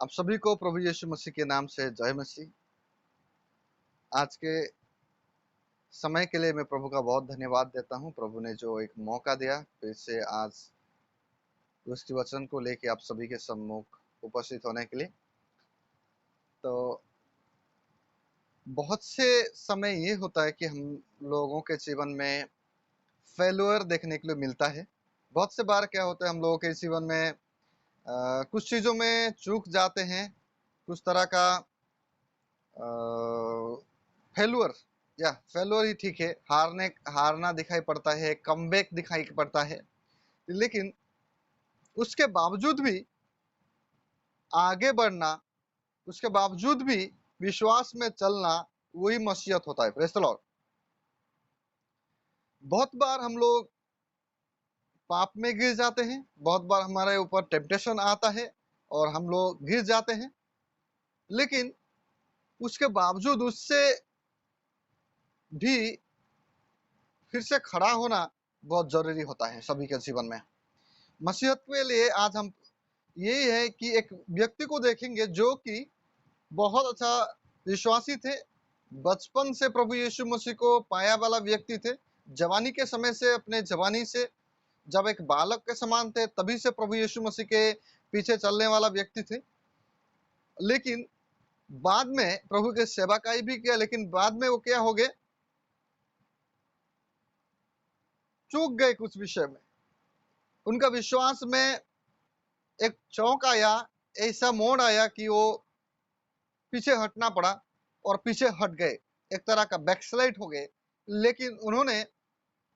आप सभी को प्रभु यीशु मसीह के नाम से जय मसीह। आज के समय के लिए मैं प्रभु का बहुत धन्यवाद देता हूं। प्रभु ने जो एक मौका दिया फिर से आज उसके वचन को लेके आप सभी के सम्मुख उपस्थित होने के लिए। तो बहुत से समय ये होता है कि हम लोगों के जीवन में फेल्योर देखने के लिए मिलता है। बहुत से बार क्या होता है, हम लोगों के जीवन में कुछ चीज़ों में चूक जाते हैं, कुछ तरह का फेल्योर या फेल्योर ही ठीक है, हारना दिखाई पड़ता है, कमबैक दिखाई पड़ता है। लेकिन उसके बावजूद भी आगे बढ़ना, उसके बावजूद भी विश्वास में चलना, वही मसीहत होता है। Praise the Lord. बहुत बार हम लोग पाप में गिर जाते हैं, बहुत बार हमारे ऊपर टेम्पटेशन आता है और हम लोग गिर जाते हैं, लेकिन उसके बावजूद उससे भी फिर से खड़ा होना बहुत जरूरी होता है सभी के जीवन में। मसीहत के लिए आज हम यही है कि एक व्यक्ति को देखेंगे जो कि बहुत अच्छा विश्वासी थे, बचपन से प्रभु यीशु मसीह को पाया वाला व्यक्ति थे, जवानी के समय से, अपने जवानी से जब एक बालक के समान थे तभी से प्रभु यीशु मसीह के पीछे चलने वाला व्यक्ति थे। लेकिन बाद में प्रभु के सेवाकाई भी किया, लेकिन बाद में वो क्या हो गए, चूक गए कुछ विषय में। उनका विश्वास में एक चौंक आया, ऐसा मोड़ आया कि वो पीछे हटना पड़ा और पीछे हट गए, एक तरह का बैकस्लाइड हो गए। लेकिन उन्होंने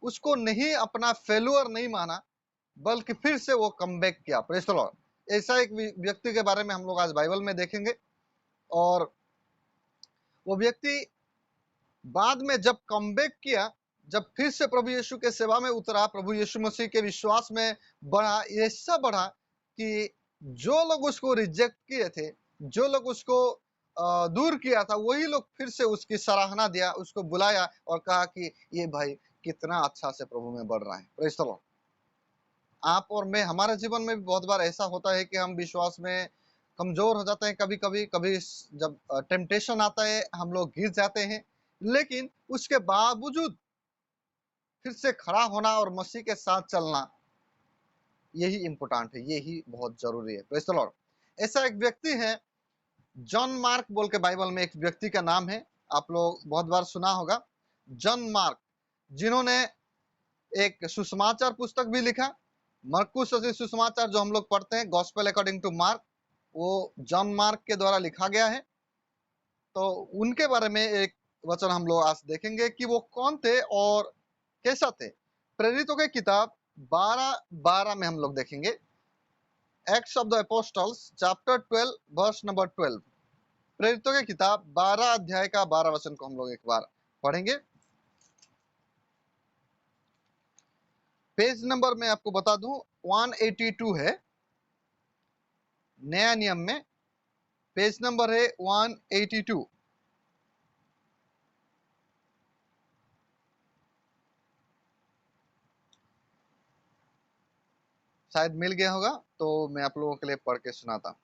उसको नहीं, अपना फेल्योर नहीं माना, बल्कि फिर से वो कमबैक किया। Praise the Lord. ऐसा एक व्यक्ति के बारे में हम लोग आज बाइबल में देखेंगे। और वो व्यक्ति बाद में जब कमबैक किया, जब फिर से प्रभु यीशु के सेवा में उतरा, प्रभु यीशु मसीह के विश्वास में बढ़ा, ऐसा बढ़ा कि जो लोग उसको रिजेक्ट किए थे, जो लोग उसको दूर किया था, वही लोग फिर से उसकी सराहना दिया, उसको बुलाया और कहा कि ये भाई कितना अच्छा से प्रभु में बढ़ रहा है। Praise the Lord. आप और मैं, हमारे जीवन में भी बहुत बार ऐसा होता है कि हम विश्वास में कमजोर हो जाते हैं, कभी कभी कभी जब टेम्पटेशन आता है हम लोग गिर जाते हैं, लेकिन उसके बावजूद फिर से खड़ा होना और मसीह के साथ चलना, यही इंपॉर्टेंट है, यही बहुत जरूरी है। Praise the Lord. ऐसा एक व्यक्ति है, जॉन मार्क बोल के बाइबल में एक व्यक्ति का नाम है, आप लोग बहुत बार सुना होगा, जॉन मार्क, जिन्होंने एक सुसमाचार पुस्तक भी लिखा, मरकुस सुसमाचार जो हम लोग पढ़ते हैं, गॉस्पेल अकॉर्डिंग टू मार्क, वो जॉन मार्क के द्वारा लिखा गया है। तो उनके बारे में एक वचन हम लोग आज देखेंगे कि वो कौन थे और कैसा थे। प्रेरितों की किताब 12:12 में हम लोग देखेंगे, Acts of the Apostles chapter 12 verse number 12। प्रेरितों की किताब 12 अध्याय का 12 वचन को हम लोग एक बार पढ़ेंगे। पेज नंबर में आपको बता दूं 182 है, नया नियम में पेज नंबर है 182। शायद मिल गया होगा, तो मैं आप लोगों के लिए पढ़ के सुनाता हूं।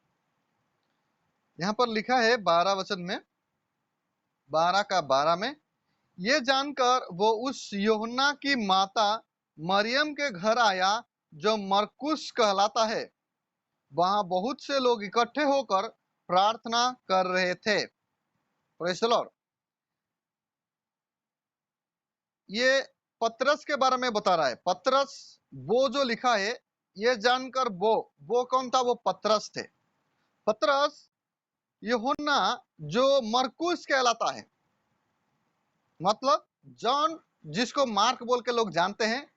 यहां पर लिखा है 12 वचन में, 12 का 12 में, ये जानकर वो उस यूहन्ना की माता मरियम के घर आया जो मरकुस कहलाता है। वहां बहुत से लोग इकट्ठे होकर प्रार्थना कर रहे थे। Praise the Lord. ये पतरस के बारे में बता रहा है। पतरस, वो जो लिखा है, ये जानकर वो कौन था? वो पतरस थे। पतरस यूहन्ना जो मरकुस कहलाता है, मतलब जॉन, जिसको मार्क बोल के लोग जानते हैं,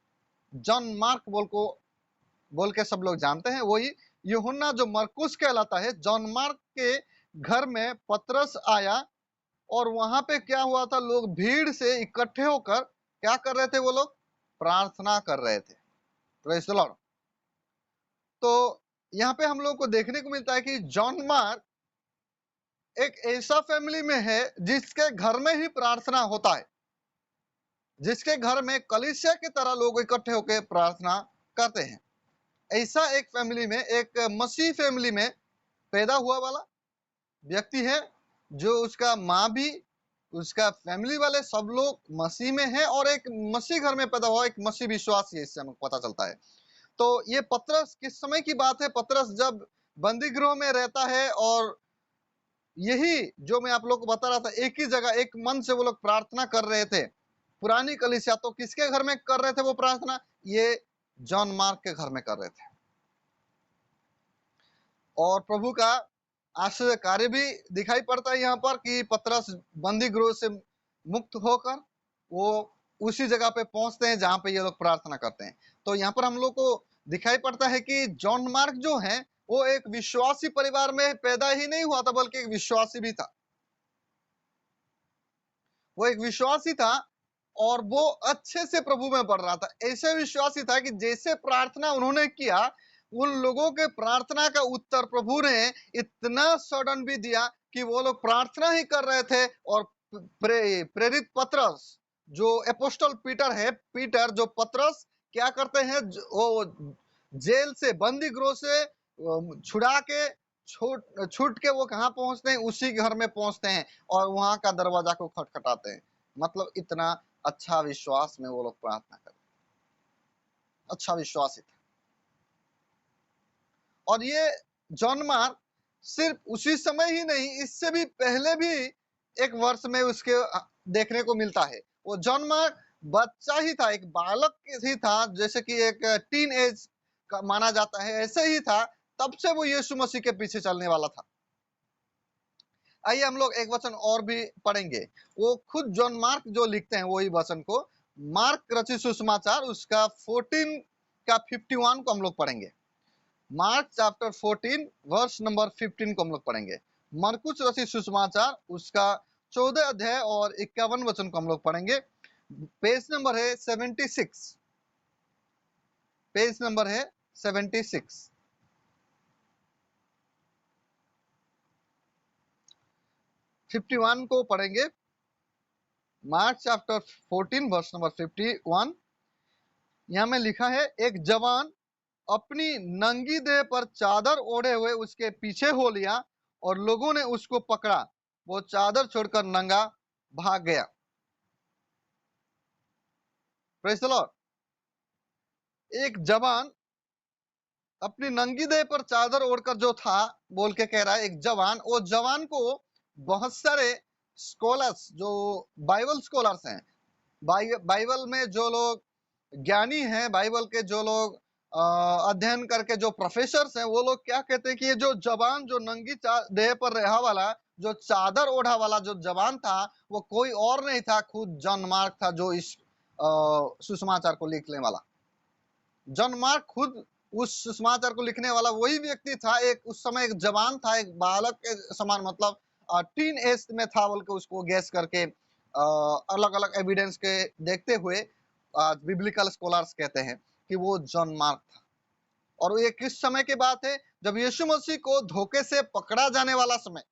जॉन मार्क बोल के सब लोग जानते हैं, वही यूहन्ना जो मरकुस कहलाता है। जॉन मार्क के घर में पतरस आया और वहां पे क्या हुआ था, लोग भीड़ से इकट्ठे होकर क्या कर रहे थे? वो लोग प्रार्थना कर रहे थे। Praise the Lord. तो यहाँ पे हम लोग को देखने को मिलता है कि जॉन मार्क एक ऐसा फैमिली में है जिसके घर में ही प्रार्थना होता है, जिसके घर में कलीसिया की तरह लोग इकट्ठे होकर प्रार्थना करते हैं। ऐसा एक फैमिली में, एक मसीह फैमिली में पैदा हुआ वाला व्यक्ति है, जो उसका माँ भी, उसका फैमिली वाले सब लोग मसीह में हैं और एक मसीह घर में पैदा हुआ एक मसीह विश्वासी है, इससे हमें पता चलता है। तो ये पतरस किस समय की बात है? पतरस जब बंदी गृह में रहता है, और यही जो मैं आप लोग को बता रहा था, एक ही जगह एक मन से वो लोग प्रार्थना कर रहे थे। पुरानी कलीसिया तो किसके घर में कर रहे थे वो प्रार्थना? ये जॉन मार्क के घर में कर रहे थे। और प्रभु का आश्चर्य कार्य भी दिखाई पड़ता है यहाँ पर कि पतरस बंदी गृह से मुक्त होकर वो उसी जगह पे पहुंचते हैं जहां पे ये लोग प्रार्थना करते हैं। तो यहाँ पर हम लोग को दिखाई पड़ता है कि जॉन मार्क जो है वो एक विश्वासी परिवार में पैदा ही नहीं हुआ था, बल्कि एक विश्वासी भी था। वो एक विश्वासी था और वो अच्छे से प्रभु में बढ़ रहा था। ऐसे विश्वासी था कि जैसे प्रार्थना उन्होंने किया, उन लोगों के प्रार्थना का उत्तर प्रभु ने इतना सडन भी दिया कि वो लोग प्रार्थना ही कर रहे थे, और प्रेरित पतरस जो एपोस्टल पीटर है, पीटर जो पतरस क्या करते हैं, वो जेल से, बंदी गृह से छुड़ा के छूट के वो कहाँ पहुंचते हैं? उसी घर में पहुंचते हैं और वहां का दरवाजा को खटखटाते हैं। मतलब इतना अच्छा विश्वास में वो लोग प्रार्थना करते, अच्छा विश्वासी था। और ये जॉन मार्क सिर्फ उसी समय ही नहीं, इससे भी पहले भी एक वर्ष में उसके देखने को मिलता है। वो जॉन मार्क बच्चा ही था, एक बालक ही था, जैसे कि एक टीन एज का माना जाता है, ऐसे ही था। तब से वो यीशु मसीह के पीछे चलने वाला था। आइए हम लोग एक वचन और भी पढ़ेंगे। वो खुद जॉन मार्क जो लिखते हैं वही वचन को, मार्क रचित सुसमाचार उसका 14 का 51 को हम लोग पढ़ेंगे। मार्क चैप्टर 14 वर्स नंबर 15 को हम लोग पढ़ेंगे। मरकुस रचित सुसमाचार उसका 14 अध्याय और 51 वचन को हम लोग पढ़ेंगे। पेज नंबर है 76, पेज नंबर है 76। 51 को पढ़ेंगे। Mark chapter 14 verse number 51। यहां में लिखा है, एक जवान अपनी नंगी देह पर चादर ओढ़े हुए उसके पीछे हो लिया और लोगों ने उसको पकड़ा। वो चादर छोड़कर नंगा भाग गया। Praise the Lord. एक जवान अपनी नंगी देह पर चादर ओढ़कर जो था, बोल के कह रहा है एक जवान। वो जवान को बहुत सारे स्कॉलर्स, जो बाइबल स्कॉलर्स हैं, बाइबल में जो लोग ज्ञानी हैं, बाइबल के जो लोग अध्ययन करके जो प्रोफेसर्स हैं, वो लोग क्या कहते हैं कि ये जो जवान, जो नंगी देह पर रहा वाला, जो चादर ओढ़ा वाला जो जवान था, वो कोई और नहीं था, खुद जॉन मार्क था, जो इस सुसमाचार को लिखने वाला। जॉन मार्क खुद उस सुसमाचार को लिखने वाला वही व्यक्ति था। एक उस समय एक जवान था, एक बालक के समान, मतलब टीन एज में था बोल के उसको गैस करके अलग अलग एविडेंस के देखते हुए बिब्लिकल स्कॉलर्स कहते हैं कि वो जॉन मार्क था। और ये किस समय की बात है? जब यीशु मसीह को धोखे से पकड़ा जाने वाला समय,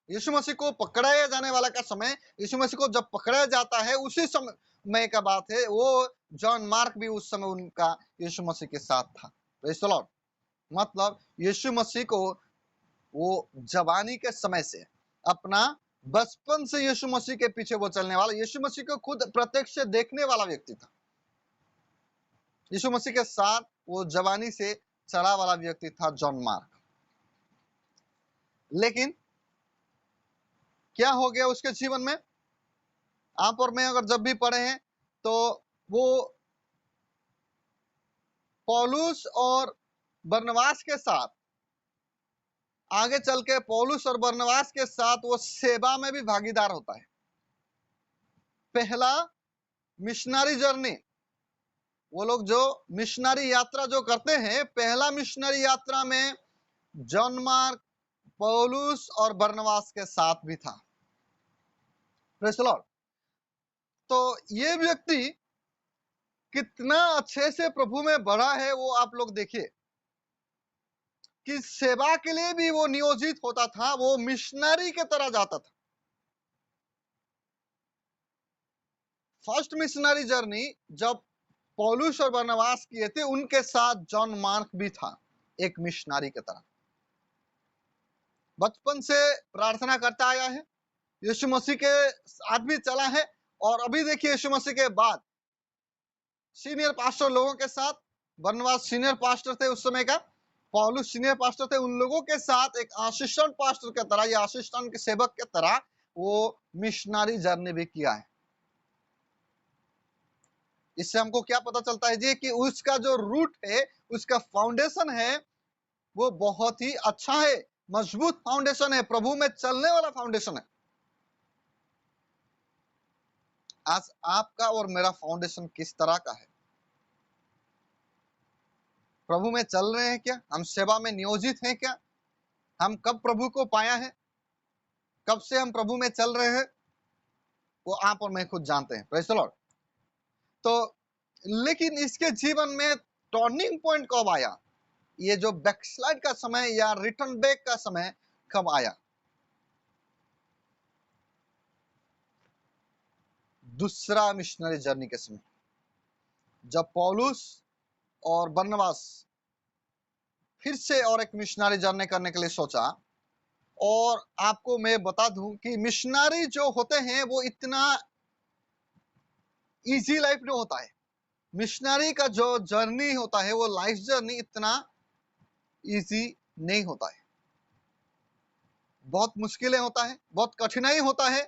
यीशु मसीह को पकड़ाया जाने वाला का समय, यीशु मसीह को जब पकड़ाया जाता है उसी समय का बात है। वो जॉन मार्क भी उस समय उनका यीशु मसीह के साथ था। Praise the Lord. मतलब यीशु मसीह को वो जवानी के समय से, अपना बचपन से यीशु मसीह के पीछे वो चलने वाला, यीशु मसीह को खुद प्रत्यक्ष से देखने वाला व्यक्ति था। यीशु मसीह के साथ वो जवानी से चला वाला व्यक्ति था जॉन मार्क। लेकिन क्या हो गया उसके जीवन में? आप और मैं अगर जब भी पढ़े हैं तो वो पौलुस और बरनबास के साथ, आगे चल के पौलुस और बरनबास के साथ वो सेवा में भी भागीदार होता है। पहला मिशनरी जर्नी, वो लोग जो मिशनरी यात्रा जो करते हैं, पहला मिशनरी यात्रा में जॉन मार्क पौलुस और बरनबास के साथ भी था। Praise the Lord. तो ये व्यक्ति कितना अच्छे से प्रभु में बढ़ा है, वो आप लोग देखिए कि सेवा के लिए भी वो नियोजित होता था, वो मिशनरी के तरह जाता था। फर्स्ट मिशनरी जर्नी जब पौलुस और बरनबास किए थे, उनके साथ जॉन मार्क भी था, एक मिशनरी की तरह। बचपन से प्रार्थना करता आया है, यीशु मसीह के साथ भी चला है, और अभी देखिए यीशु मसीह के बाद सीनियर पास्टर लोगों के साथ, बरनबास सीनियर पास्टर थे उस समय का, पौलुस सीनियर पास्टर थे, उन लोगों के साथ एक असिस्टेंट पास्टर की तरह या असिस्टेंट के सेवक की तरह वो मिशनरी जर्नी भी किया है। इससे हमको क्या पता चलता है जी कि उसका जो रूट है, उसका फाउंडेशन है, वो बहुत ही अच्छा है, मजबूत फाउंडेशन है, प्रभु में चलने वाला फाउंडेशन है। आज आपका और मेरा फाउंडेशन किस तरह का है? प्रभु में चल रहे हैं क्या? हम सेवा में नियोजित हैं क्या? हम कब प्रभु को पाया है, कब से हम प्रभु में चल रहे हैं, वो आप और मैं खुद जानते हैं। Praise the Lord. तो लेकिन इसके जीवन में टर्निंग पॉइंट कब आया? ये जो बैकस्लाइड का समय या रिटर्न बैक का समय कब आया? दूसरा मिशनरी जर्नी के समय, जब पौलुस और बरनबास फिर से और एक मिशनरी जर्नी करने के लिए सोचा। और आपको मैं बता दूं कि मिशनरी जो होते हैं वो इतना इजी लाइफ नहीं होता है। मिशनरी का जो जर्नी होता है, वो लाइफ जर्नी इतना इजी नहीं होता है। बहुत मुश्किलें होता है, बहुत कठिनाई होता है।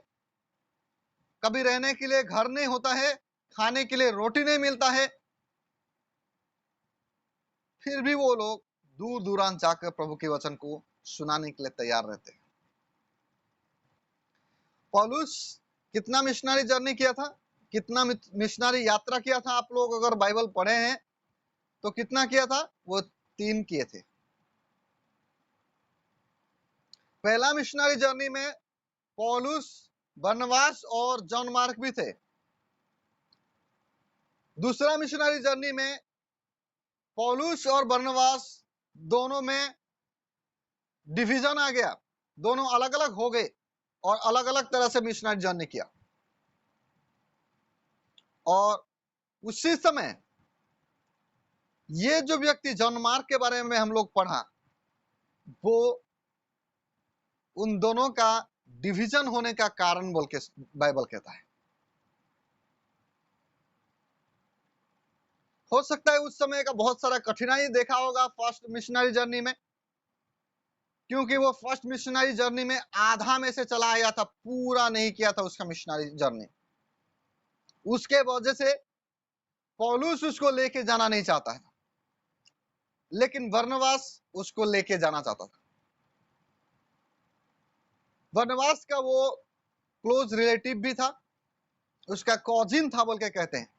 कभी रहने के लिए घर नहीं होता है, खाने के लिए रोटी नहीं मिलता है, फिर भी वो लोग दूर दूरांत जाकर प्रभु के वचन को सुनाने के लिए तैयार रहते हैं। पौलुस कितना मिशनरी जर्नी किया था, कितना मिशनरी यात्रा किया था? आप लोग अगर बाइबल पढ़े हैं तो कितना किया था? वो 3 किए थे। पहला मिशनरी जर्नी में पौलुस, बरनबास और जॉन मार्क भी थे। दूसरा मिशनरी जर्नी में पौलुस और बरनबास दोनों में डिवीजन आ गया, दोनों अलग अलग हो गए और अलग अलग तरह से मिशनरी जर्नी किया। और उसी समय ये जो व्यक्ति जॉन मार्क के बारे में हम लोग पढ़ा, वो उन दोनों का डिवीजन होने का कारण बोल के बाइबल कहता है। हो सकता है उस समय का बहुत सारा कठिनाई देखा होगा फर्स्ट मिशनरी जर्नी में, क्योंकि वो फर्स्ट मिशनरी जर्नी में आधा में से चला आया था, पूरा नहीं किया था उसका मिशनरी जर्नी। उसके वजह से पौलुस उसको लेके जाना नहीं चाहता है, लेकिन बरनबास उसको लेके जाना चाहता था। बरनबास का वो क्लोज रिलेटिव भी था, उसका कॉजिन था बोल के कहते हैं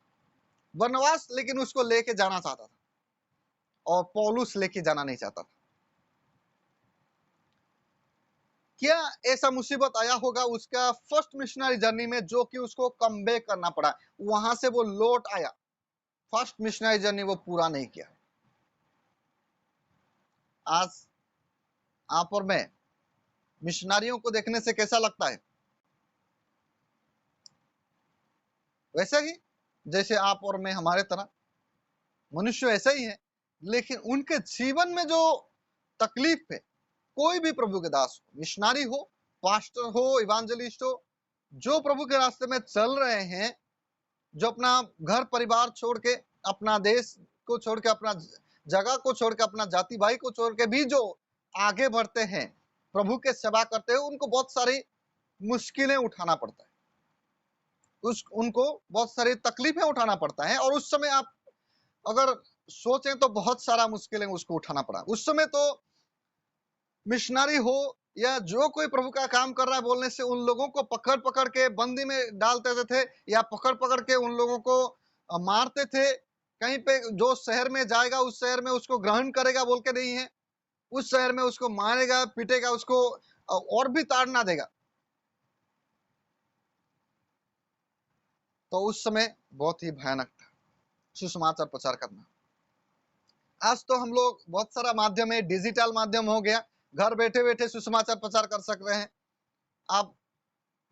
बरनबास, लेकिन उसको लेके जाना चाहता था और पौलुस लेके जाना नहीं चाहता था। क्या ऐसा मुसीबत आया होगा उसका फर्स्ट मिशनरी जर्नी में, जो कि उसको कम बैक करना पड़ा, वहां से वो लौट आया, फर्स्ट मिशनरी जर्नी वो पूरा नहीं किया। आज आप और मैं मिशनरियों को देखने से कैसा लगता है? वैसे ही जैसे आप और मैं, हमारे तरह मनुष्य ऐसा ही है, लेकिन उनके जीवन में जो तकलीफ है, कोई भी प्रभु के दास हो, मिशनरी हो, पास्टर हो, इवांजलिस्ट हो, जो प्रभु के रास्ते में चल रहे हैं, जो अपना घर परिवार छोड़ के, अपना देश को छोड़ के, अपना जगह को छोड़ के, अपना जाति भाई को छोड़ के भी जो आगे बढ़ते हैं, प्रभु के सेवा करते हैं, उनको बहुत सारी मुश्किलें उठाना पड़ता है, उनको बहुत सारी तकलीफें उठाना पड़ता है। और उस समय आप अगर सोचें तो बहुत सारा मुश्किलें उसको उठाना पड़ा। उस समय तो मिशनरी हो या जो कोई प्रभु का काम कर रहा है, बोलने से उन लोगों को पकड़ पकड़ के बंदी में डाल देते थे, या पकड़ पकड़ के उन लोगों को मारते थे। कहीं पे जो शहर में जाएगा उस शहर में उसको ग्रहण करेगा बोल के नहीं है, उस शहर में उसको मारेगा, पीटेगा, उसको और भी ताड़ना देगा। तो उस समय बहुत ही भयानक था सुसमाचार प्रचार करना। आज तो हम लोग बहुत सारा माध्यम है, डिजिटल माध्यम हो गया, घर बैठे बैठे सुसमाचार प्रचार कर सक रहे हैं। आप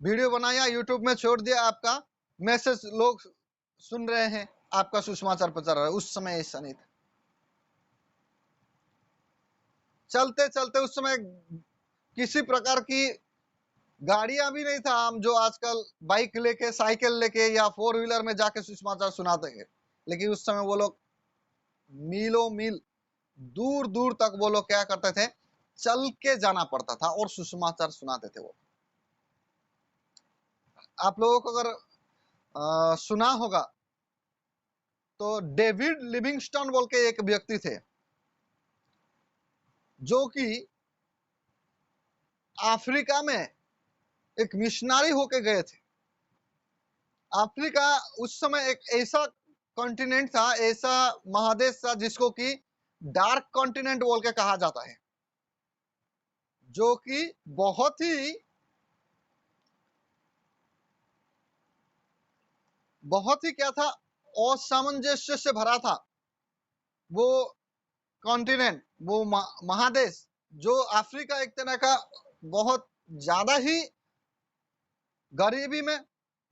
वीडियो बनाया, यूट्यूब में छोड़ दिया, आपका मैसेज लोग सुन रहे हैं, आपका सुसमाचार प्रचार रहा है। उस समय ऐसा नहीं था। चलते चलते उस समय किसी प्रकार की गाड़ियां भी नहीं था, हम जो आजकल बाइक लेके, साइकिल लेके या फोर व्हीलर में जाके सुसमाचार सुनाते हैं। लेकिन उस समय वो लोग मीलों मील, दूर दूर तक वो लोग क्या करते थे, चल के जाना पड़ता था और सुसमाचार सुनाते थे वो। आप लोगों को अगर सुना होगा तो डेविड लिविंगस्टन बोल के एक व्यक्ति थे, जो कि अफ्रीका में एक मिशनरी होके गए थे। अफ्रीका उस समय एक ऐसा कॉन्टिनेंट था, ऐसा महादेश था जिसको कि डार्क कॉन्टिनेंट बोल के कहा जाता है, जो कि बहुत ही क्या था, असामंजस्य से भरा था वो कॉन्टिनेंट, वो महादेश, जो अफ्रीका एक तरह का बहुत ज्यादा ही गरीबी में,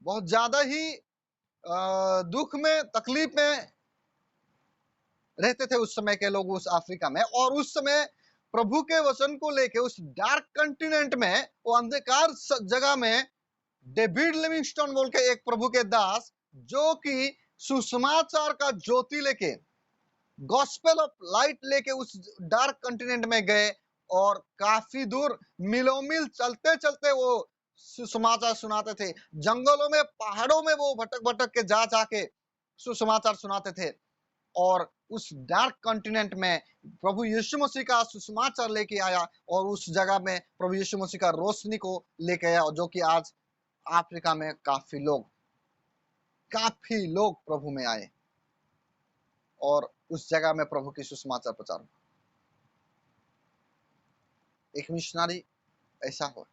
बहुत ज्यादा ही दुख में, तकलीफ में रहते थे उस समय के लोग उस अफ्रीका में। और उस समय प्रभु के वचन को लेके उस डार्क कॉन्टिनेंट में, वो अंधकार जगह में, डेविड लिविंगस्टन बोल के एक प्रभु के दास, जो कि सुसमाचार का ज्योति लेके, गॉस्पेल ऑफ लाइट लेके उस डार्क कॉन्टिनेंट में गए और काफी दूर मीलों मील चलते चलते वो सुसमाचार सुनाते थे। जंगलों में, पहाड़ों में वो भटक भटक के जा जाके सुसमाचार सुनाते थे। और उस डार्क कॉन्टिनेंट में प्रभु यीशु मसीह का सुसमाचार लेके आया, और उस जगह में प्रभु यीशु मसीह का रोशनी को लेके आया, जो कि आज अफ्रीका में काफी लोग प्रभु में आए और उस जगह में प्रभु की सुसमाचार प्रचार हुआ। एक मिशनरी ऐसा हो,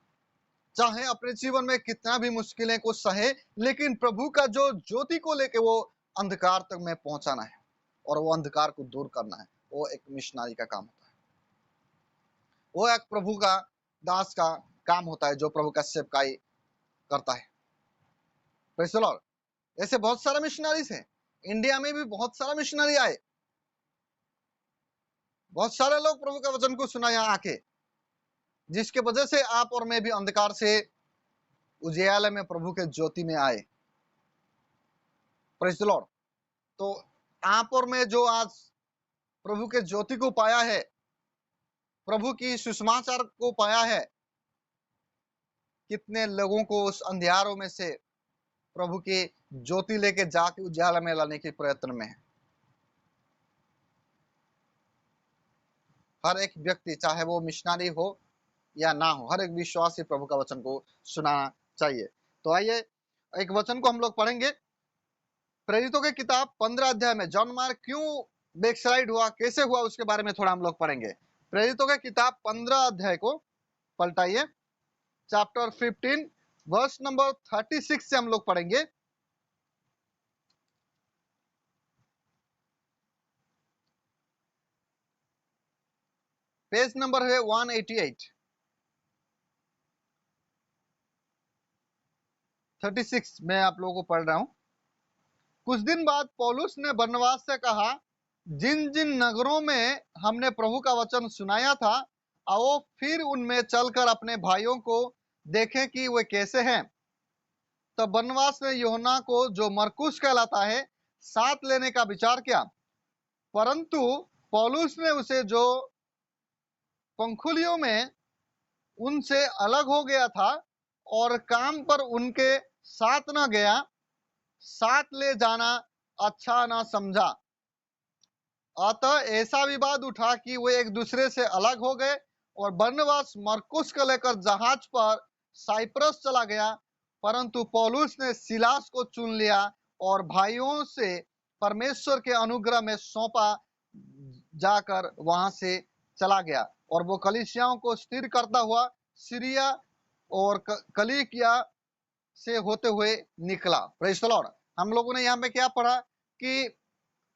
चाहे अपने जीवन में कितना भी मुश्किलें को सहे, लेकिन प्रभु का जो ज्योति को लेके वो अंधकार तक में पहुंचाना है और वो अंधकार को दूर करना है, वो एक मिशनरी का काम होता है। वो एक प्रभु का दास का काम होता है, जो प्रभु का सेवकाई करता है। Praise the Lord. ऐसे बहुत सारे मिशनरीज हैं, इंडिया में भी बहुत सारा मिशनरी आए, बहुत सारे लोग प्रभु का वचन को सुना यहाँ आके, जिसके वजह से आप और मैं भी अंधकार से उजियाले में प्रभु के ज्योति में आए। Praise the Lord. तो आप और मैं जो आज प्रभु के ज्योति को पाया है, प्रभु की सुसमाचार को पाया है, कितने लोगों को उस अंधियारों में से प्रभु की ज्योति लेके जाके उजाला में लाने के प्रयत्न में है। हर एक व्यक्ति, चाहे वो मिशनरी हो या ना हो, हर एक विश्वासी प्रभु का वचन को सुनाना चाहिए। तो आइए एक वचन को हम लोग पढ़ेंगे। प्रेरितों की किताब 15 अध्याय में जॉन मार्क क्यों बैकसाइड हुआ, कैसे हुआ, उसके बारे में थोड़ा हम लोग पढ़ेंगे। प्रेरितों की किताब 15 अध्याय को पलटाइए, चैप्टर 15 वर्स नंबर 36 से हम लोग पढ़ेंगे। पेज नंबर है 188, 36 मैं आप लोगों को पढ़ रहा हूं। कुछ दिन बाद पौलुस ने बरनबास से कहा, जिन जिन नगरों में हमने प्रभु का वचन सुनाया था, आओ फिर उनमें चलकर अपने भाइयों को देखें कि वे कैसे हैं। तब बरनबास ने यूहन्ना को, जो मरकुस कहलाता है, साथ लेने का विचार किया, परंतु पौलुस ने उसे, जो पंखुलियों में उनसे अलग हो गया था और काम पर उनके साथ न गया, साथ ले जाना अच्छा न समझा। अतः ऐसा विवाद उठा कि वे एक दूसरे से अलग हो गए और बरनबास मरकुस को लेकर जहाज पर साइप्रस चला गया, परंतु पौलुस ने सिलास को चुन लिया और भाइयों से परमेश्वर के अनुग्रह में सौंपा जाकर वहां से चला गया। और वो कलीसियाओं को स्थिर करता हुआ सीरिया और कलिकिया से होते हुए निकला। Praise the Lord. हम लोगों ने यहाँ पे क्या पढ़ा कि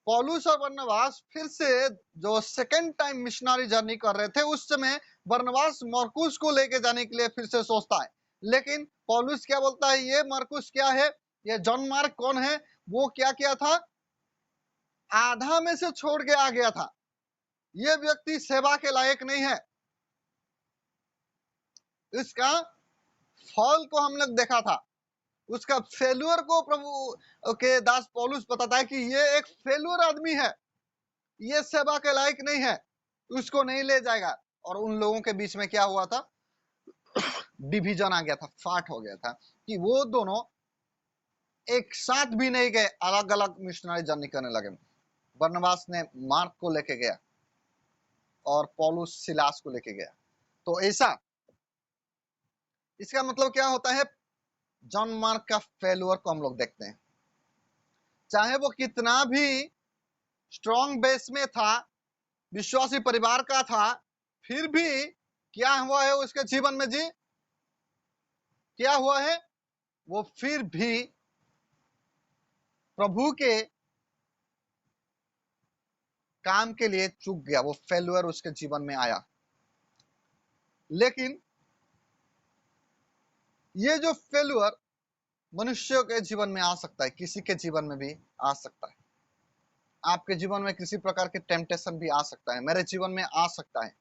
पौलुस और बरनबास फिर से जो सेकंड टाइम मिशनरी जर्नी कर रहे थे, उस समय बरनबास मरकुस को लेके जाने के लिए फिर से सोचता है, लेकिन पौलुस क्या बोलता है, ये मरकुस क्या है, ये जॉन मार्क कौन है, वो क्या किया था, आधा में से छोड़ के आ गया था, ये व्यक्ति सेवा के लायक नहीं है। इसका फल को हम लोग देखा था, उसका फेल्यूर को प्रभु के दास पौलुस बताता है कि ये एक फेल्यूर आदमी है, ये सेवा के लायक नहीं है, उसको नहीं ले जाएगा। और उन लोगों के बीच में क्या हुआ था, डिवीजन आ गया था, फाट हो गया था कि वो दोनों एक साथ भी नहीं गए, अलग अलग मिशनरी जर्नी करने लगे। बरनबास ने मार्क को लेके गया और पौलुस सिलास को लेके गया। तो ऐसा, इसका मतलब क्या होता है, जॉन मार्क का फेल्यूर को हम लोग देखते हैं, चाहे वो कितना भी स्ट्रॉन्ग बेस में था, विश्वासी परिवार का था, फिर भी क्या हुआ है उसके जीवन में जी, क्या हुआ है, वो फिर भी प्रभु के काम के लिए चूक गया, वो फेल्यूर उसके जीवन में आया। लेकिन ये जो फेल्यूर मनुष्यों के जीवन में आ सकता है, किसी के जीवन में भी आ सकता है। आपके जीवन में किसी प्रकार के टेम्पटेशन भी आ सकता है, मेरे जीवन में आ सकता है।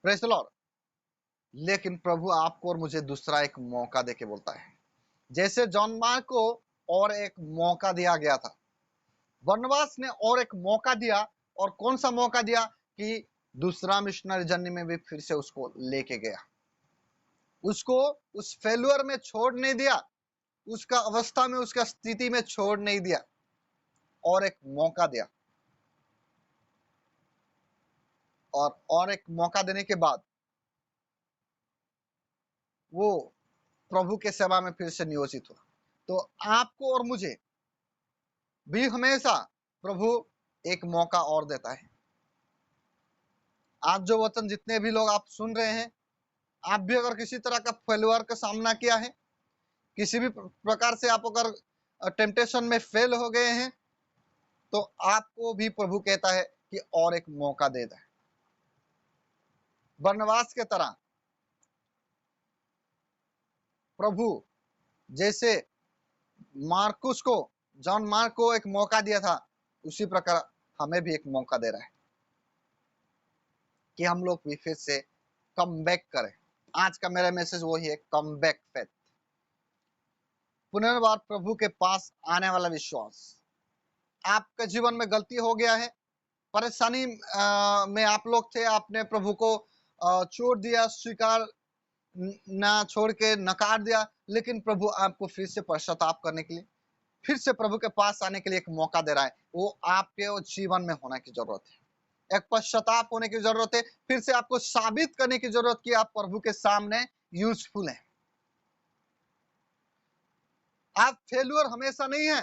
Praise the Lord. लेकिन प्रभु आपको और मुझे दूसरा एक मौका देके बोलता है, जैसे जॉन मार्क को और एक मौका दिया गया था, बरनबास ने और एक मौका दिया। और कौन सा मौका दिया कि दूसरा मिशनरी जर्नी में भी फिर से उसको लेके गया, उसको उस फेल्यूर में छोड़ नहीं दिया, उसका अवस्था में, उसका स्थिति में छोड़ नहीं दिया, और एक मौका दिया। और एक मौका देने के बाद वो प्रभु के सेवा में फिर से नियोजित हुआ। तो आपको और मुझे भी हमेशा प्रभु एक मौका और देता है। आज जो वचन जितने भी लोग आप सुन रहे हैं, आप भी अगर किसी तरह का फेल्यूर का सामना किया है, किसी भी प्रकार से आप अगर टेम्पटेशन में फेल हो गए हैं, तो आपको भी प्रभु कहता है कि और एक मौका दे दे। बरनबास के तरह प्रभु जैसे मार्कुस को, जॉन मार्क को एक मौका दिया था, उसी प्रकार हमें भी एक मौका दे रहा है कि हम लोग भी फिर से कम बैक करें। आज का मेरा मैसेज वही है, कम बैक फेथ, पुनर्वार प्रभु के पास आने वाला विश्वास। आपके जीवन में गलती हो गया है, परेशानी में आप लोग थे, आपने प्रभु को छोड़ दिया, स्वीकार ना छोड़ के नकार दिया, लेकिन प्रभु आपको फिर से पश्चाताप करने के लिए, फिर से प्रभु के पास आने के लिए एक मौका दे रहा है। वो आपके जीवन में होने की जरूरत है, एक पश्चाताप होने की जरूरत है, फिर से आपको साबित करने की जरूरत कि आप प्रभु के सामने यूजफुल हैं। आप फेल्यूर हमेशा नहीं है,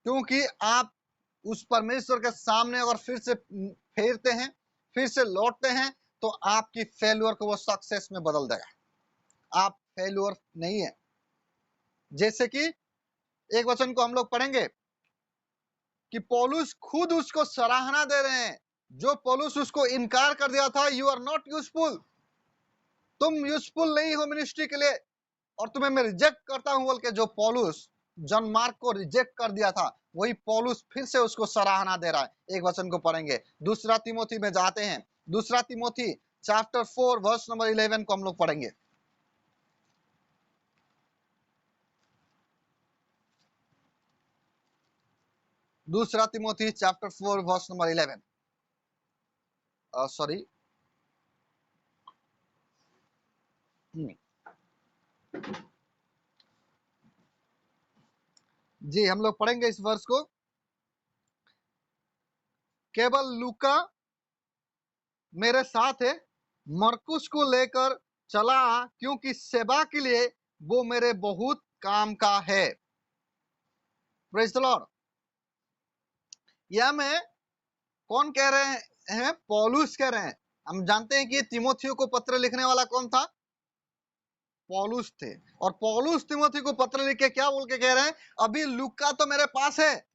क्योंकि आप उस परमेश्वर के सामने अगर फिर से फेरते हैं, फिर से लौटते हैं, तो आपकी फेल्यूर को वो सक्सेस में बदल देगा। आप फेल्यूर नहीं है। जैसे कि एक वचन को हम लोग पढ़ेंगे कि पौलुस खुद उसको सराहना दे रहे हैं, जो पौलुस उसको इनकार कर दिया था, यू आर नॉट यूजफुल, तुम यूजफुल नहीं हो मिनिस्ट्री के लिए, और तुम्हें मैं रिजेक्ट करता हूं बोल के जो पौलुस जॉन मार्क को रिजेक्ट कर दिया था, वही पौलुस फिर से उसको सराहना दे रहा है। एक वचन को पढ़ेंगे, दूसरा तिमोथी में जाते हैं, दूसरा तिमोथी चैप्टर 4 वर्स नंबर 11 को हम लोग पढ़ेंगे। दूसरा Timothy chapter 4 verse number 11, sorry, जी हम लोग पढ़ेंगे इस वर्ष को। केवल लूका मेरे साथ है, मरकुस को लेकर चला, क्योंकि सेवा के लिए वो मेरे बहुत काम का है। Praise the Lord. यह में कौन कह रहे हैं, पौलुस कह रहे हैं। हम जानते हैं कि तिमोथियो को पत्र लिखने वाला कौन था, पौलुस थे। और पौलुस तिमोथी को पत्र लिख के क्या बोल के कह रहे हैं, अभी लूका तो मेरे पास है,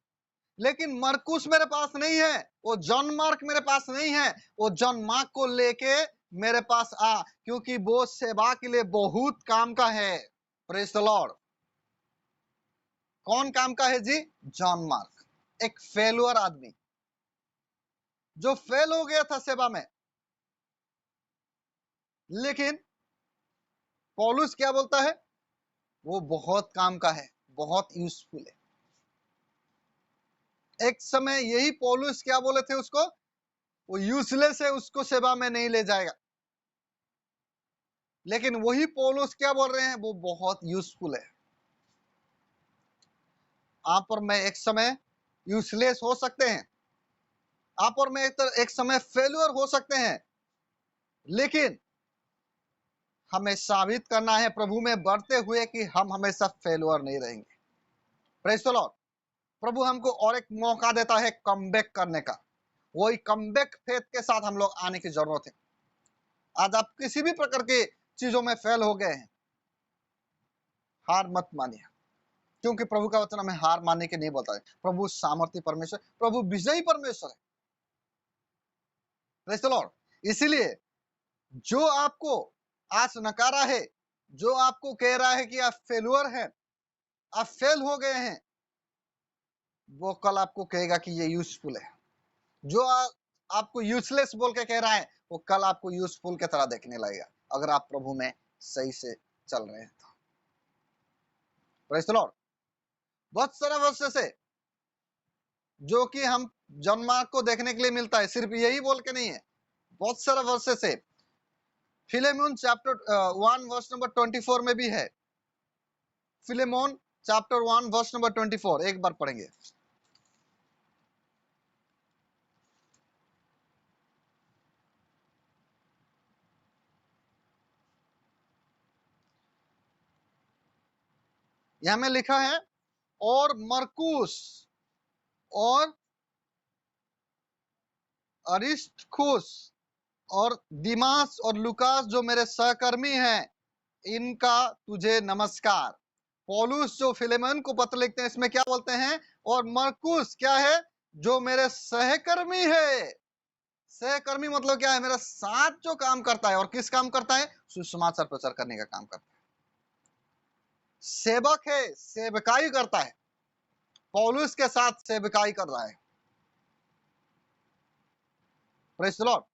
लेकिन मरकुस मेरे पास नहीं है, वो जॉन मार्क मेरे पास नहीं है, वो जॉन मार्क को लेके मेरे पास आ, क्योंकि वो सेवा के लिए बहुत काम का है। Praise the Lord. कौन काम का है जी, जॉन मार्क, एक फेल्यूर आदमी जो फेल हो गया था सेवा में, लेकिन पौलुस क्या बोलता है? वो बहुत काम का है, बहुत यूजफुल है। एक समय यही पौलुस क्या बोले थे उसको? वो यूजलेस है, उसको सेवा में नहीं ले जाएगा। लेकिन वही पौलुस क्या बोल रहे हैं? वो बहुत यूजफुल है। आप और मैं एक समय यूजलेस हो सकते हैं, आप और मैं एक समय फेल्यूर हो सकते हैं, लेकिन हमें साबित करना है प्रभु में बढ़ते हुए कि हम हमेशा फेल्यूर नहीं रहेंगे। Praise the lord. प्रभु हमको और एक मौका देता है कमबैक करने का। वही कमबैक फेथ के साथ हम लोग आने की जरूरत है। आज आप किसी भी प्रकार के चीजों में फेल हो गए हैं, हार मत मानिए, क्योंकि प्रभु का वचन हमें हार मानने के नहीं बोलता है। प्रभु सामर्थ्य परमेश्वर, प्रभु विजयी परमेश्वर है। Praise the Lord. इसीलिए जो आपको आज नकारा है, जो आपको कह रहा है कि आप फेल्यूर हैं, आप फेल हो गए हैं, वो कल आपको कहेगा कि ये यूजफुल है। जो आपको यूजलेस बोल के कह रहा है, वो कल आपको यूजफुल की तरह देखने लगेगा, अगर आप प्रभु में सही से चल रहे हैं तो। Praise the Lord. बहुत सारा वर्ष से जो कि हम जन्मार्ग को देखने के लिए मिलता है, सिर्फ यही बोल के नहीं है, बहुत सारा वर्ष से फिलेमोन चैप्टर 1 वर्स नंबर 24 में भी है। फिलेमोन चैप्टर 1 वर्स नंबर 24 एक बार पढ़ेंगे। यहां में लिखा है, और मरकुस और अरिस्तर्खुस और दिमास और लूकास जो मेरे सहकर्मी हैं, इनका तुझे नमस्कार। पौलुस जो फिलेमोन को पत्र लिखते हैं, इसमें क्या बोलते हैं? और मरकुस क्या है? जो मेरे सहकर्मी है। सहकर्मी मतलब क्या है? मेरा साथ जो काम करता है। और किस काम करता है? सुसमाचार प्रचार करने का काम करता है। सेवक है, सेवकाई करता है। पौलुस के साथ सेवकाई कर रहा है। Praise the Lord.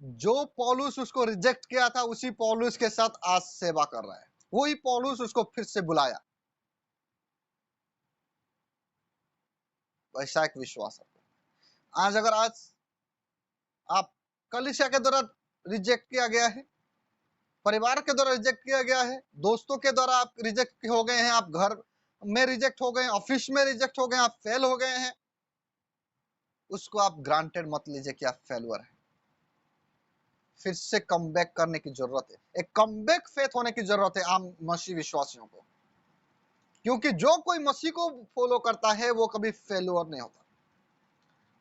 जो पौलुस उसको रिजेक्ट किया था, उसी पौलुस के साथ आज सेवा कर रहा है। वही पौलुस उसको फिर से बुलाया। वैसा एक विश्वास है। आज अगर आज आप कलीसिया के द्वारा रिजेक्ट किया गया है, परिवार के द्वारा रिजेक्ट किया गया है, दोस्तों के द्वारा आप रिजेक्ट हो गए हैं, आप घर में रिजेक्ट हो गए, ऑफिस में रिजेक्ट हो गए, आप फेल हो गए हैं, उसको आप ग्रांटेड मत लीजिए कि आप फेलुअर है। फिर से कमबैक करने की जरूरत है। एक कमबैक फेथ होने की जरूरत है आम मसीह विश्वासियों को, क्योंकि जो कोई मसीह को फॉलो करता है वो कभी फेलुअर नहीं होता।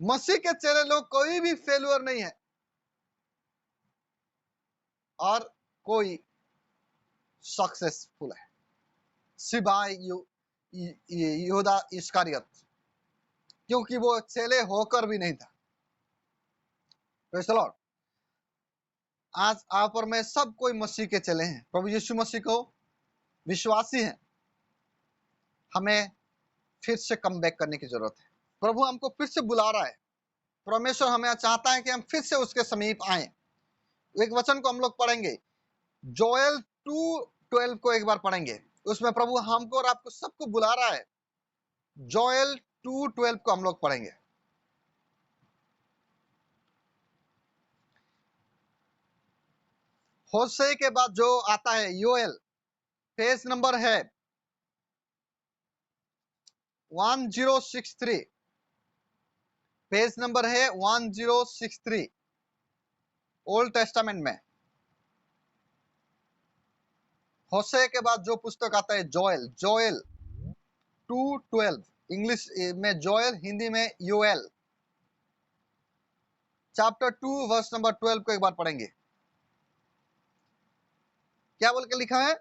मसीह के चेले लोग कोई भी फेलुअर नहीं है, और कोई सक्सेसफुल है सिवाय यहूदा इस्करियत, क्योंकि वो चेले होकर भी नहीं था। Praise the Lord. आज आप और मैं सब कोई मसीह के चेले हैं, प्रभु यीशु मसीह को विश्वासी हैं। हमें फिर से कमबैक करने की जरूरत है। प्रभु हमको फिर से बुला रहा है। परमेश्वर हमें चाहता है कि हम फिर से उसके समीप आए। एक वचन को हम लोग पढ़ेंगे, जोएल 2:12 को एक बार पढ़ेंगे। उसमें प्रभु हमको और आपको सबको बुला रहा है। जोएल 2:12 को हम लोग पढ़ेंगे। होशे के बाद जो आता है योएल, पेज नंबर है 1063, पेज नंबर है 1063 ओल्ड टेस्टामेंट में। होशे के बाद जो पुस्तक आता है जोएल, जोएल 2:12, इंग्लिश में जोएल, हिंदी में योएल, चैप्टर 2 वर्स नंबर 12 को एक बार पढ़ेंगे। क्या बोल के लिखा है?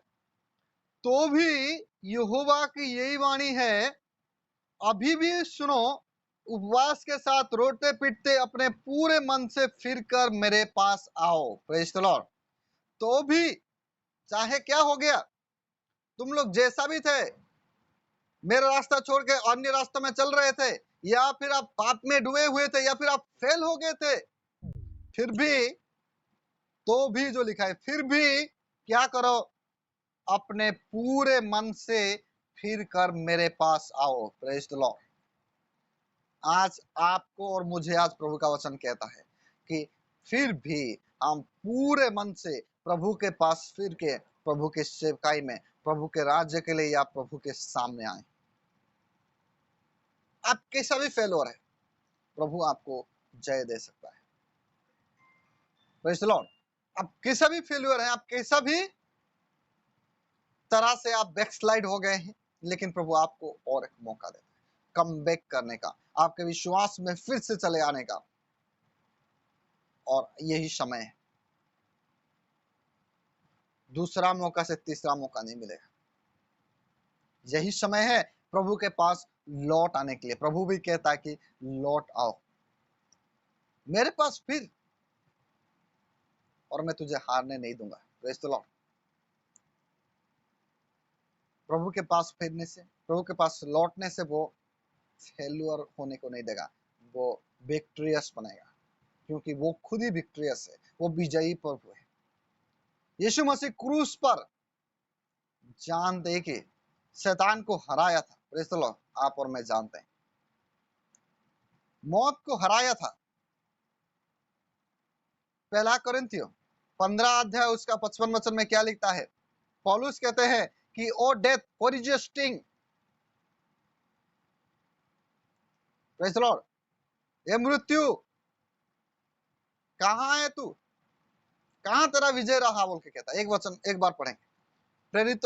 तो भी यहोवा की यही वाणी है, अभी भी सुनो, उपवास के साथ रोते पीटते अपने पूरे मन से फिर कर मेरे पास आओ। Praise the Lord. तो भी, चाहे क्या हो गया, तुम लोग जैसा भी थे, मेरा रास्ता छोड़ के अन्य रास्ते में चल रहे थे, या फिर आप पाप में डूबे हुए थे, या फिर आप फेल हो गए थे, फिर भी तो भी जो लिखा है, फिर भी क्या करो, अपने पूरे मन से फिर कर मेरे पास आओ। Praise the Lord. आज आपको और मुझे आज प्रभु का वचन कहता है कि फिर भी हम पूरे मन से प्रभु के पास फिर के प्रभु के सेवकाई में, प्रभु के राज्य के लिए या प्रभु के सामने आए। आप कैसा भी फेल्योर है, प्रभु आपको जय दे सकता है। Praise the Lord. आप कैसा भी फेल्योर है, आप कैसा भी तरह से आप बैकस्लाइड हो गए हैं, लेकिन प्रभु आपको और एक मौका देता है कम बैक करने का, आपके विश्वास में फिर से चले आने का। और यही समय है, दूसरा मौका से तीसरा मौका नहीं मिलेगा। यही समय है प्रभु के पास लौट आने के लिए। प्रभु भी कहता है कि लौट आओ मेरे पास फिर, और मैं तुझे हारने नहीं दूंगा। Praise the lord. प्रभु के पास फिरने से, प्रभु के पास लौटने से वो फेल्यूर होने को नहीं देगा, वो विक्ट्रियस बनेगा, क्योंकि वो खुद ही विक्ट्रियस है, वो विजयी प्रभु है। यीशु मसीह क्रूस पर जान दे के शैतान को हराया था। Praise the Lord. आप और मैं जानते हैं, मौत को हराया था। पहला कोरिन्थियों 15 अध्याय उसका 55 वचन में क्या लिखता है? पौलुस कहते हैं कि O death, what is your sting? Praise the Lord. ये मृत्यु कहां है तू, कहां तेरा विजय रहा बोल के कहता है। एक वचन एक बार पढ़ेंगे, प्रेरित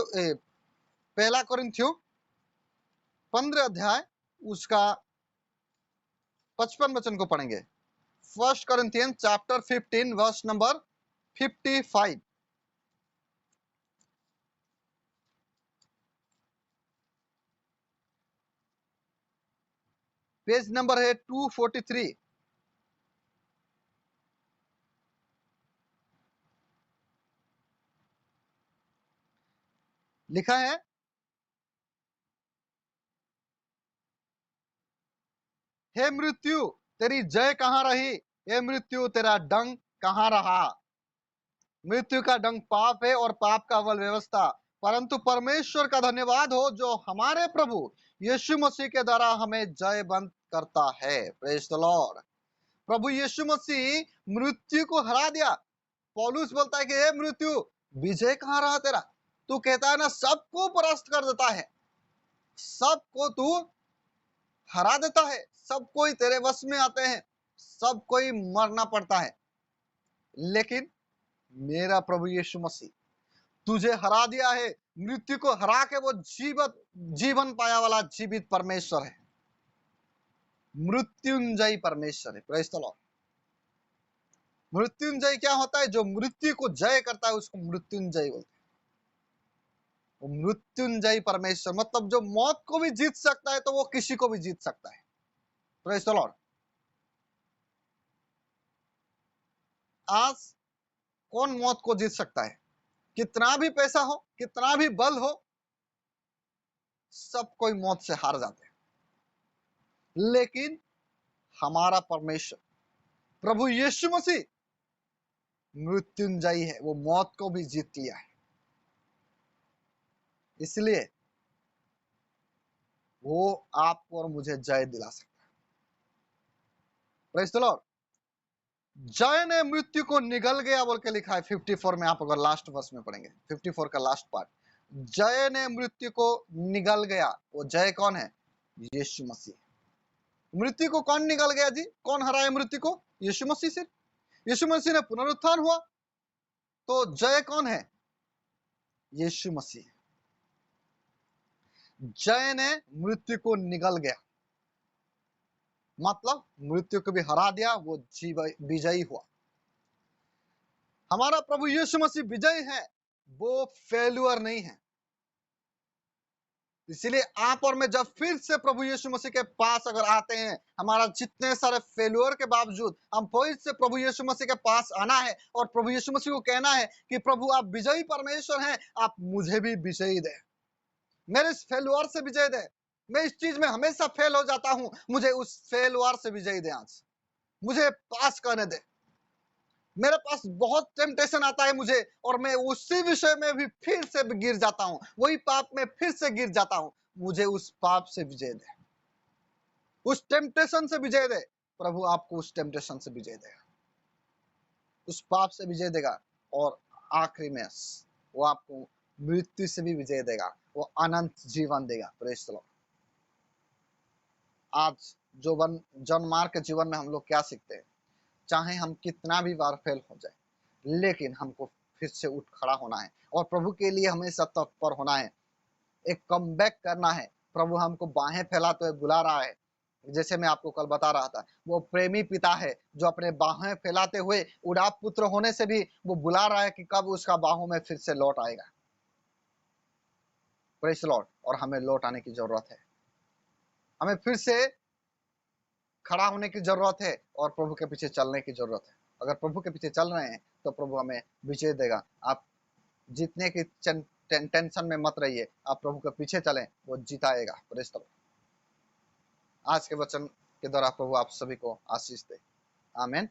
पहला कोरिन्थियों 15 अध्याय उसका 55 वचन को पढ़ेंगे। First Corinthian chapter 15 verse number 55। Page number है 243। लिखा है, हे मृत्यु तेरी जय कहां रही, हे मृत्यु तेरा डंक कहां रहा। मृत्यु का डंक पाप है और पाप का बल व्यवस्था, परंतु परमेश्वर का धन्यवाद हो जो हमारे प्रभु यीशु मसीह के द्वारा हमें जय बंद करता है। Praise the lord. प्रभु यीशु मसीह मृत्यु को हरा दिया। पौलुस बोलता है कि हे मृत्यु विजय कहां रहा तेरा? तू कहता है ना सबको परास्त कर देता है, सबको तू हरा देता है, सब कोई तेरे वश में आते हैं, सब कोई मरना पड़ता है, लेकिन मेरा प्रभु यीशु मसीह तुझे हरा दिया है। मृत्यु को हरा के वो जीवन पाया वाला जीवित परमेश्वर है, मृत्युंजयी परमेश्वर है। Praise the Lord. मृत्युंजय क्या होता है? जो मृत्यु को जय करता है उसको मृत्युंजय बोलते हैं। वो मृत्युंजयी परमेश्वर मतलब जो मौत को भी जीत सकता है तो वो किसी को भी जीत सकता है। Praise the Lord. आज कौन मौत को जीत सकता है? कितना भी पैसा हो, कितना भी बल हो, सब कोई मौत से हार जाते हैं, लेकिन हमारा परमेश्वर प्रभु यीशु मसीह मृत्युंजयी है, वो मौत को भी जीत लिया है, इसलिए वो आपको और मुझे जय दिला सकता है। Praise the Lord. जय ने मृत्यु को निगल गया बोल के लिखा है 54 में। आप अगर लास्ट वर्स में पढ़ेंगे 54 का लास्ट पार्ट, जय ने मृत्यु को निगल गया। वो जय कौन है? यीशु मसीह। मृत्यु को कौन निगल गया जी? कौन हराया मृत्यु को? यीशु मसीह से। यीशु मसीह ने पुनरुत्थान हुआ तो जय कौन है? यीशु मसीह। जय ने मृत्यु को निगल गया मतलब मृत्यु को भी हरा दिया, वो विजयी हुआ। हमारा प्रभु यीशु मसीह विजयी है, वो फेल्यूर नहीं है। इसीलिए आप और मैं जब फिर से प्रभु यीशु मसीह के पास अगर आते हैं, हमारा जितने सारे फेल्यूर के बावजूद हम फिर से प्रभु यीशु मसीह के पास आना है और प्रभु यीशु मसीह को कहना है कि प्रभु आप विजयी परमेश्वर हैं, आप मुझे भी विजयी दे, मेरे इस फेल्यूर से विजय दे। मैं इस चीज में हमेशा फेल हो जाता हूं, मुझे उस फेल्यूर से विजयी दे, आज मुझे पास करने दे। मेरे पास बहुत टेम्पटेशन आता है मुझे, और मैं उसी विषय में भी फिर से गिर जाता हूं, वही पाप में फिर से गिर जाता हूं। मुझे उस पाप से विजय दे, उस टेम्पटेशन से विजय दे। प्रभु आपको उस टेम्पटेशन से विजय देगा, उस पाप से विजय देगा, और आखिरी में वो आपको मृत्यु से भी विजय देगा, वो अनंत जीवन देगा। Praise the Lord. आज जॉन मार्क के जीवन में हम लोग क्या सीखते हैं? चाहे हम कितना भी बार फेल हो जाए, लेकिन हमको फिर से उठ खड़ा होना है, और प्रभु के लिए हमेशा तत्पर होना है, एक कमबैक करना है। प्रभु हमको बाहें फैलाते हुए बुला रहा है। जैसे मैं आपको कल बता रहा था, वो प्रेमी पिता है जो अपने बाहें फैलाते हुए उड़ाप पुत्र होने से भी वो बुला रहा है कि कब उसका बाहों में फिर से लौट आएगा। Praise the Lord. और हमें लौट आने की जरूरत है, हमें फिर से खड़ा होने की जरूरत है, और प्रभु के पीछे चलने की जरूरत है। अगर प्रभु के पीछे चल रहे हैं तो प्रभु हमें विजय देगा। आप जीतने की टेंशन में मत रहिए, आप प्रभु के पीछे चलें, वो जिताएगा। Praise the Lord. आज के वचन के द्वारा प्रभु आप सभी को आशीष दे। आमीन।